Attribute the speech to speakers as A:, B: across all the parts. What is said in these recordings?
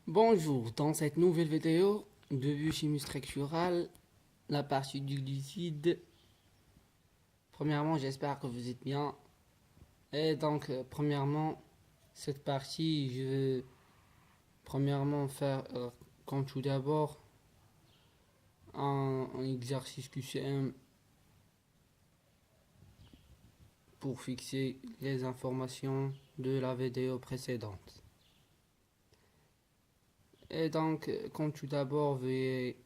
A: Bonjour, dans cette nouvelle vidéo de biochimie structurale, la partie du glucide. Premièrement, j'espère que vous êtes bien. Premièrement, cette partie, je vais premièrement faire, comme tout d'abord, un exercice QCM pour fixer les informations de la vidéo précédente. Comme tout d'abord, veuillez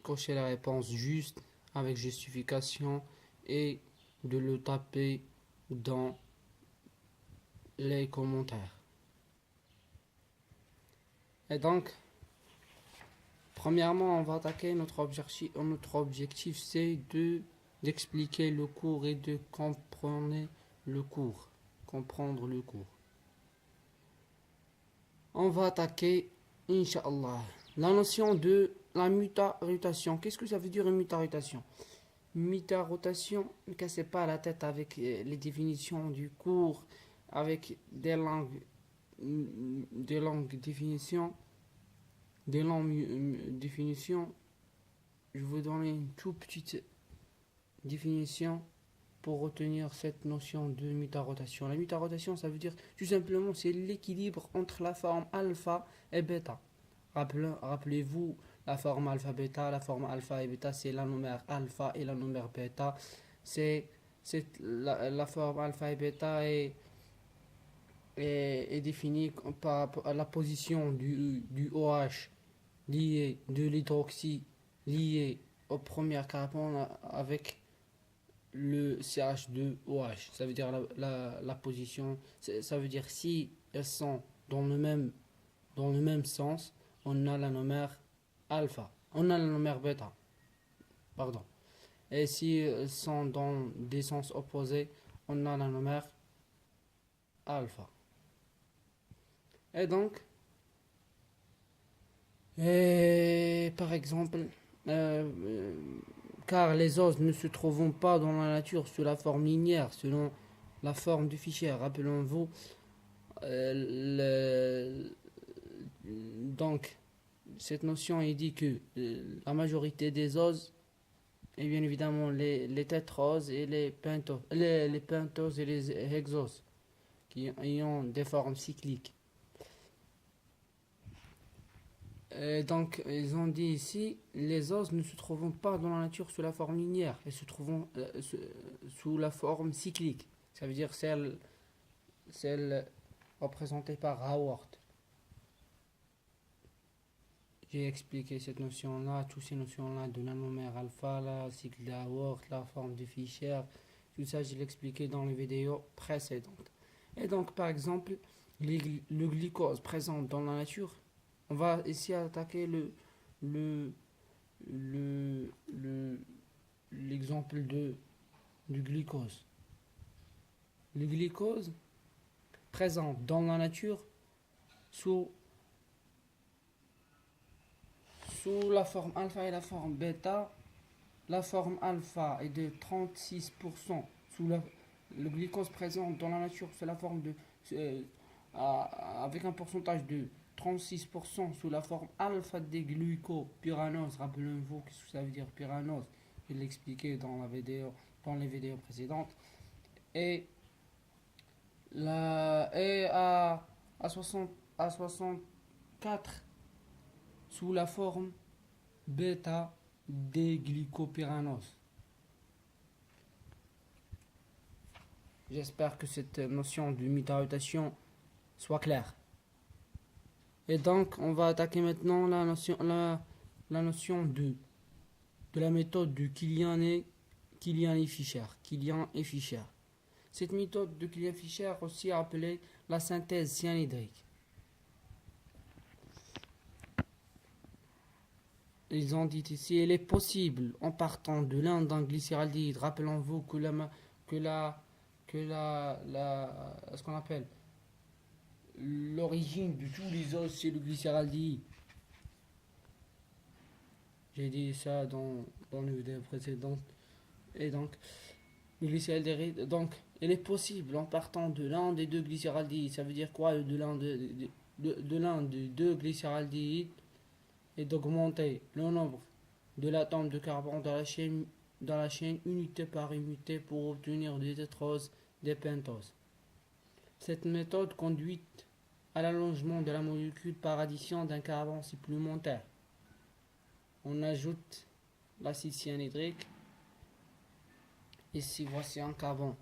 A: cocher la réponse juste avec justification et de le taper dans les commentaires. Et donc, premièrement, on va attaquer notre objectif. Notre objectif, c'est d'expliquer le cours et de comprendre le cours. Comprendre le cours. On va attaquer, Inch'Allah, la notion de la mutarotation. Qu'est-ce que ça veut dire une mutarotation? Mutarotation, ne cassez pas la tête avec les définitions du cours, avec des longues définitions. Je vais vous donner une toute petite définition pour retenir cette notion de mutarotation. La mutarotation, ça veut dire tout simplement c'est l'équilibre entre la forme alpha et bêta. Rappelez-vous la forme alpha-bêta. La forme alpha et bêta, c'est l'anomère alpha et l'anomère bêta. La forme alpha et bêta est définie par la position du OH lié de l'hydroxy lié au premier carbone avec le CH2OH. Ça veut dire la position. Ça veut dire si elles sont dans le même sens, on a l'anomère alpha. On a l'anomère bêta. Pardon. Et si elles sont dans des sens opposés, on a l'anomère alpha. Et donc, par exemple, car les os ne se trouvent pas dans la nature sous la forme linéaire, selon la forme du fichier. Rappelons-vous, donc, cette notion il dit que la majorité des os, et bien évidemment les tétroses et les pentoses et les hexoses, qui ont des formes cycliques. Donc, ils ont dit ici, les os ne se trouvent pas dans la nature sous la forme linéaire, elles se trouvent sous la forme cyclique. Ça veut dire celle représentée par Haworth. J'ai expliqué cette notion-là, toutes ces notions-là de l'anomère alpha, la cycle d'Haworth, la forme de Fischer, tout ça, je l'ai expliqué dans les vidéos précédentes. Et donc, par exemple, le glucose présent dans la nature, on va ici attaquer l'exemple du glucose. Le glucose présent dans la nature sous la forme alpha et la forme bêta. La forme alpha est de 36%. Le glucose présent dans la nature sous la forme avec un pourcentage de 36% sous la forme alpha des glucopyranose. Rappelez-vous ce que ça veut dire pyranose. Je l'ai expliqué dans les vidéos précédentes. Et, à 64 sous la forme bêta des glycopyranose. J'espère que cette notion de mutarotation soit claire. Et donc, on va attaquer maintenant la notion de la méthode de Killian et Fischer. Killian et Fischer. Cette méthode de Killian-Fischer, aussi appelée la synthèse cyanhydrique. Ils ont dit ici, elle est possible en partant de l'un d'un glycéraldéhyde. Rappelons-vous que ce qu'on appelle l'origine de tous les os, c'est le glycéraldéhyde. J'ai dit ça dans les vidéos précédentes. Et donc, Le glycéraldéhyde, donc, il est possible en partant de l'un des deux glycéraldéhydes. Ça veut dire quoi de l'un des deux glycéraldéhydes et d'augmenter le nombre de l'atome de carbone dans la chaîne unité par unité pour obtenir des tétroses, des pentoses. Cette méthode conduit à l'allongement de la molécule par addition d'un carbone supplémentaire. On ajoute l'acide cyanhydrique. Ici, voici un carbone.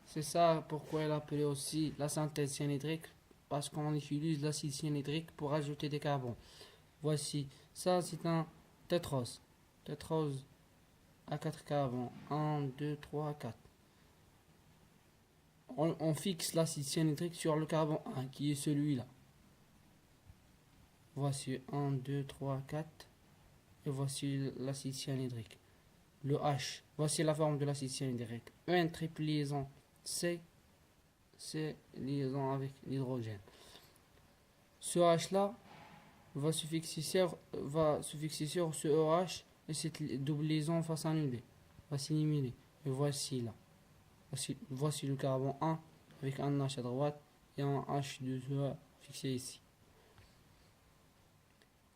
A: C'est ça pourquoi elle est appelée aussi la synthèse cyanhydrique, parce qu'on utilise l'acide cyanhydrique pour ajouter des carbones. Voici, ça c'est un tétrose. Tétrose à 4 carbones. 1, 2, 3, 4. On fixe l'acide cyanhydrique sur le carbone 1, qui est celui-là. Voici 1, 2, 3, 4. Et voici l'acide cyanhydrique. Le H, voici la forme de l'acide cyanhydrique. Un triple liaison C, liaison avec l'hydrogène. Ce H là va se fixer sur ce OH et cette double liaison va s'annuler, va s'éliminer. Et voici là. Voici le carbone 1 avec un H à droite et un H2O fixé ici.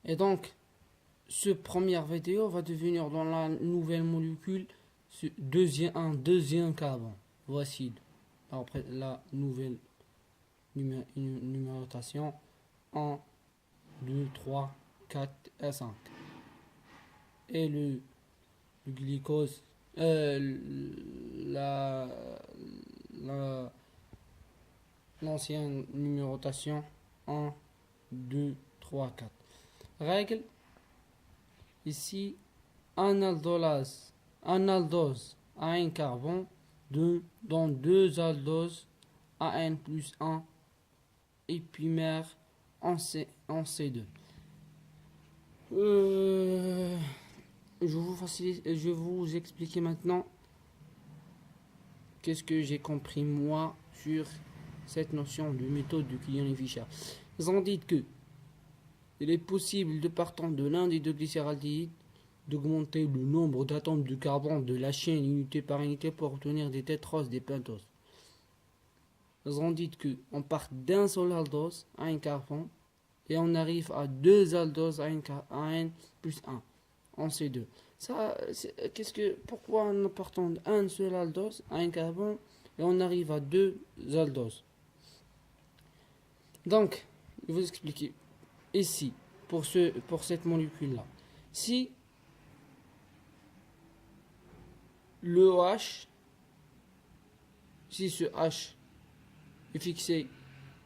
A: Et donc, ce première vidéo va devenir dans la nouvelle molécule un deuxième carbone. Voici après la nouvelle numérotation 1, 2, 3, 4 et 5. Et le glucose, l'ancienne numérotation 1, 2, 3, 4. Règle. Ici, un aldose a un carbone dans deux aldoses AN plus 1 épimère en C2. Je vais vous expliquer maintenant qu'est-ce que j'ai compris moi sur cette notion de méthode de Killian-Fischer. Ils ont dit que il est possible, de partant de l'un des deux glycéraldéhydes, d'augmenter le nombre d'atomes de carbone de la chaîne unité par unité pour obtenir des tétroses, des pentoses. Ils ont dit qu'on part d'un seul aldose à un carbone et on arrive à deux aldoses à N plus 1 en C2. Pourquoi nous partons d'un seul aldose à un carbone et on arrive à deux aldoses? Donc, je vais vous expliquer. Ici, pour cette molécule-là, si le OH, si ce H est fixé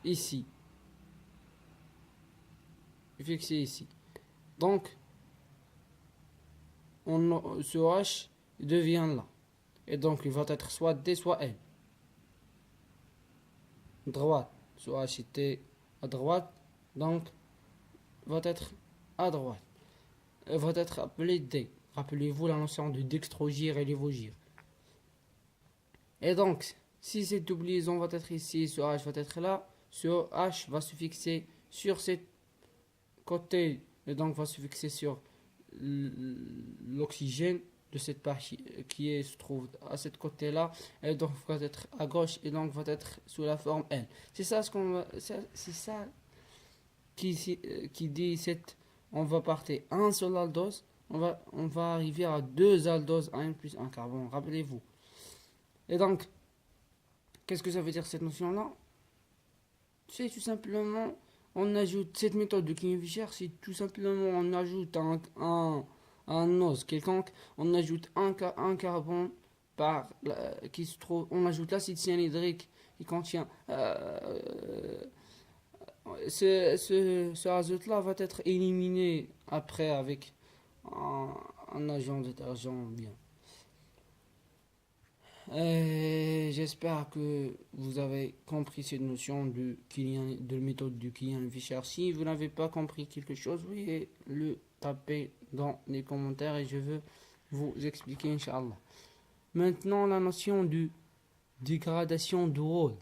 A: ici, donc ce OH devient là, et donc il va être soit D soit N. Droite, ce OH était à droite, donc va être à droite, va être appelé D. Rappelez-vous la notion de dextrogire et lévogire. Et donc, si cette double liaison va être ici, ce H va être là, ce H va se fixer sur ce côté, et donc va se fixer sur l'oxygène de cette partie se trouve à cette côté-là, et donc va être à gauche, et donc va être sous la forme L. C'est ça qui dit on va partir un seul aldose, on va arriver à deux aldoses à 1 plus 1 carbone, rappelez-vous. Et donc, qu'est-ce que ça veut dire cette notion-là? C'est tout simplement, on ajoute cette méthode de Killian-Fischer, c'est tout simplement on ajoute un ose quelconque, on ajoute un carbone qui se trouve, on ajoute l'acide cyanhydrique qui contient ce azote-là va être éliminé après avec un agent détergent bien. J'espère que vous avez compris cette notion de méthode de Killian-Fischer. Si vous n'avez pas compris quelque chose, veuillez le taper dans les commentaires et je veux vous expliquer, Inch'Allah. Maintenant, la notion de dégradation de rôle.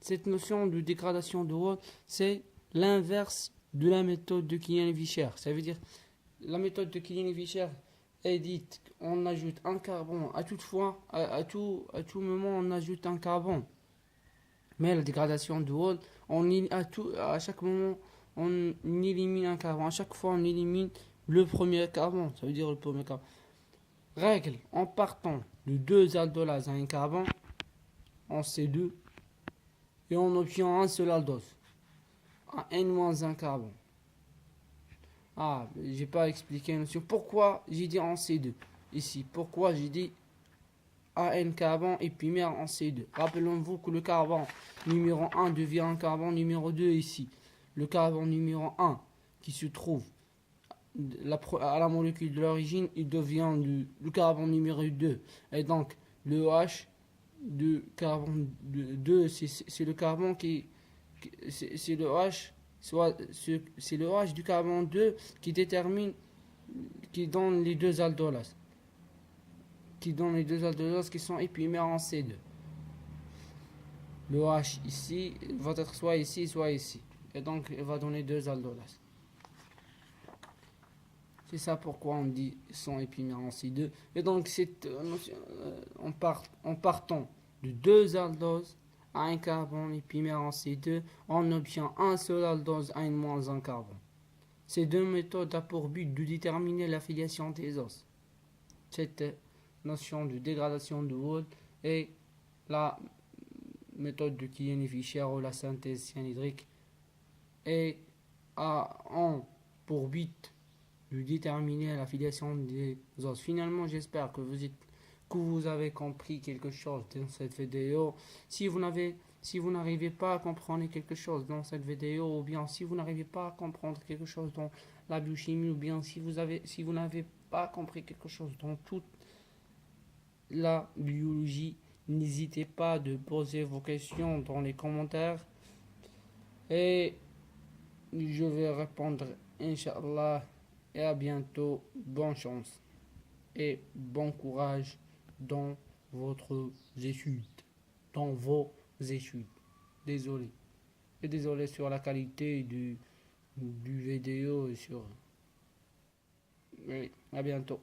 A: Cette notion de dégradation de rôle, c'est l'inverse de la méthode de Killian-Fischer. Ça veut dire, la méthode de Killian-Fischer, est dite, on ajoute un carbone à toute fois, à tout moment, on ajoute un carbone. Mais la dégradation du wall, à chaque moment, on élimine un carbone. À chaque fois, on élimine le premier carbone. Ça veut dire le premier carbone. Règle, en partant de deux aldolases à un carbone, en C2, et on obtient un seul aldose, à N-1 carbone. Ah, j'ai pas expliqué la notion. Pourquoi j'ai dit en C2 ici? Pourquoi j'ai dit AN carbone et puis en C2? Rappelons-vous que le carbone numéro 1 devient un carbone numéro 2 ici. Le carbone numéro 1 qui se trouve à la molécule de l'origine, il devient le carbone numéro 2. Et donc, le H de carbone 2, c'est le carbone c'est le H, c'est le H du carbone 2 qui détermine, qui donne les deux aldolases. Qui donne les deux aldolases qui sont épimères en C2. Le H ici va être soit ici, soit ici. Et donc, il va donner deux aldolases. C'est ça pourquoi on dit sont épimères en C2. Et donc, en partant de deux aldoses à un carbone épimère en C2, on obtient un seul aldose à N-1 carbone. Ces deux méthodes ont pour but de déterminer l'affiliation des os. Cette notion de dégradation de Wald est la méthode de Killian-Fischer ou la synthèse cyanhydrique et ont pour but de déterminer l'affiliation des os. Finalement, j'espère que vous avez compris quelque chose dans cette vidéo. Si vous n'arrivez pas à comprendre quelque chose dans cette vidéo, ou bien si vous n'arrivez pas à comprendre quelque chose dans la biochimie, ou bien si vous n'avez pas compris quelque chose dans toute la biologie, n'hésitez pas de poser vos questions dans les commentaires et je vais répondre, Inch'Allah. Et à bientôt. Bonne chance et bon courage dans votre étude, dans vos études. Désolé. Et désolé sur la qualité du vidéo et sur. Oui, à bientôt.